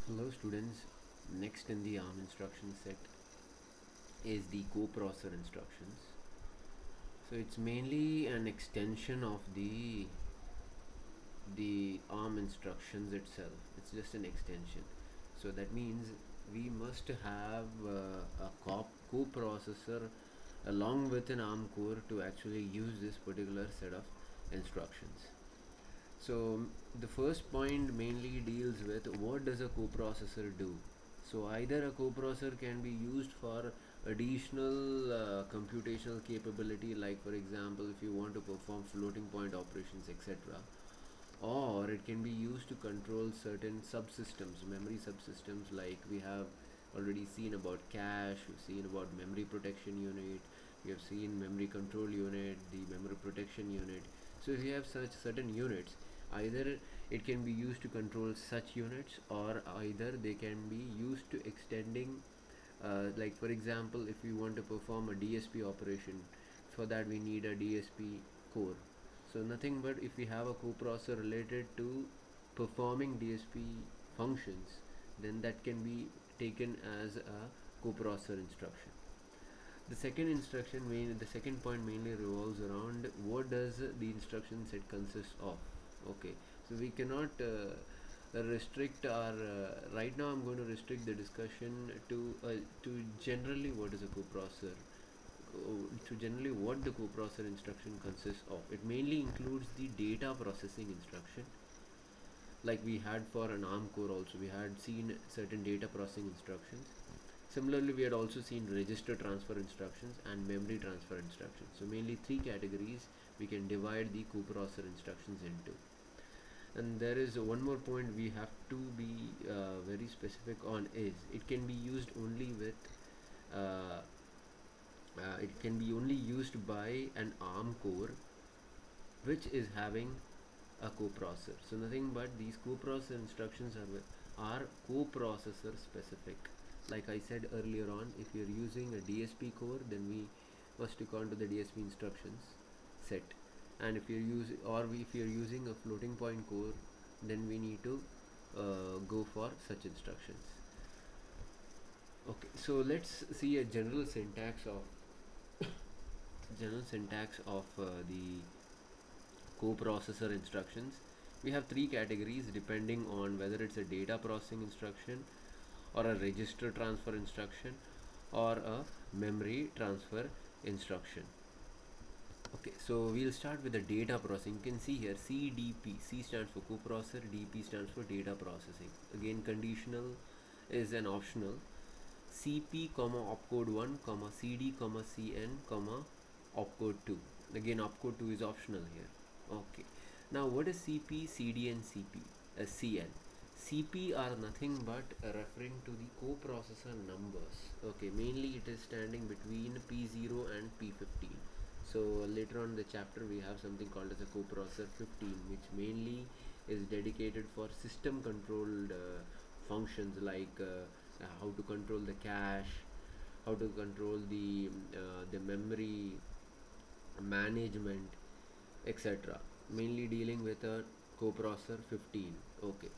Hello students, next in the ARM instruction set is the coprocessor instructions. So it's mainly an extension of the ARM instructions itself. It's just an extension. So that means we must have a coprocessor along with an ARM core to actually use this particular set of instructions. So the first point mainly deals with what does a coprocessor do. So either a coprocessor can be used for additional computational capability, like for example if you want to perform floating point operations, etc., or it can be used to control certain subsystems, memory subsystems, like we have already seen about cache, we've seen about memory protection unit, we have seen memory control unit, the memory protection unit. So if you have such certain units, either it can be used to control such units, or either they can be used to extending, like for example if we want to perform a DSP operation, for that we need a DSP core. So nothing but if we have a coprocessor related to performing DSP functions, then that can be taken as a coprocessor instruction. The second point mainly revolves around what does the instruction set consist of. Okay, so we cannot restrict our right now. I'm going to restrict the discussion to generally what is a coprocessor, to generally what the coprocessor instruction consists of. It mainly includes the data processing instruction, like we had for an ARM core also. We had seen certain data processing instructions. Similarly, we had also seen register transfer instructions and memory transfer instructions. So mainly three categories we can divide the coprocessor instructions into. And there is one more point we have to be very specific on, is it can be used only with uh, it can be only used by an ARM core which is having a coprocessor. So nothing but these coprocessor instructions are coprocessor specific. Like I said earlier on, if you're using a DSP core, then we must stick on to the DSP instructions set. And if you're using a floating point core, then we need to go for such instructions. Okay, so let's see a general syntax of the coprocessor instructions. We have three categories depending on whether it's a data processing instruction, or a register transfer instruction, or a memory transfer instruction. Okay, so we'll start with the data processing. You can see here CDP. C stands for coprocessor, DP stands for data processing. Again, conditional is an optional. CP, opcode 1, CD, CN, opcode 2. Again, opcode 2 is optional here. Okay. Now, what is CP, CD, and CN? CP are nothing but referring to the coprocessor numbers. Okay, mainly it is standing between P0 and P15. So later on in the chapter we have something called as a coprocessor 15, which mainly is dedicated for system controlled functions, like how to control the cache, how to control the memory management, etc. Mainly dealing with a coprocessor 15. Okay,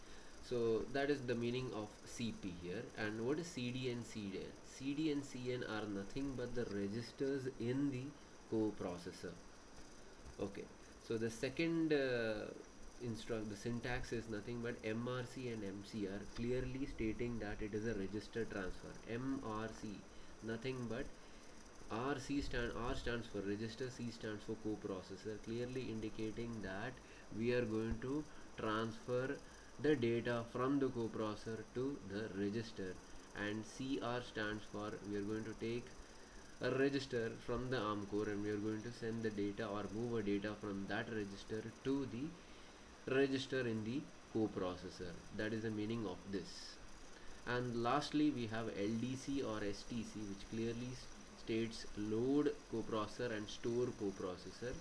so that is the meaning of CP here. And what is CD and CN? CD and CN are nothing but the registers in the coprocessor. Okay, so the second the syntax is nothing but MRC and MCR, clearly stating that it is a register transfer. MRC, nothing but R stands for register, C stands for coprocessor, clearly indicating that we are going to transfer the data from the coprocessor to the register. And CR stands for we are going to take a register from the ARM core, and we are going to send the data or move a data from that register to the register in the coprocessor. That is the meaning of this. And lastly, we have LDC or STC, which clearly states load coprocessor and store coprocessor.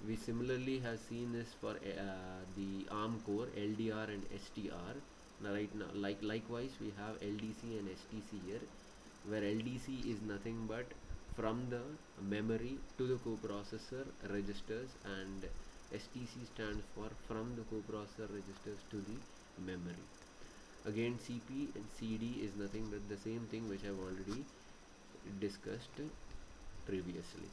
We similarly have seen this for the ARM core, LDR and STR. Now, right now, likewise, we have LDC and STC here, where LDC is nothing but from the memory to the coprocessor registers, and STC stands for from the coprocessor registers to the memory. Again, CP and CD is nothing but the same thing which I've already discussed previously.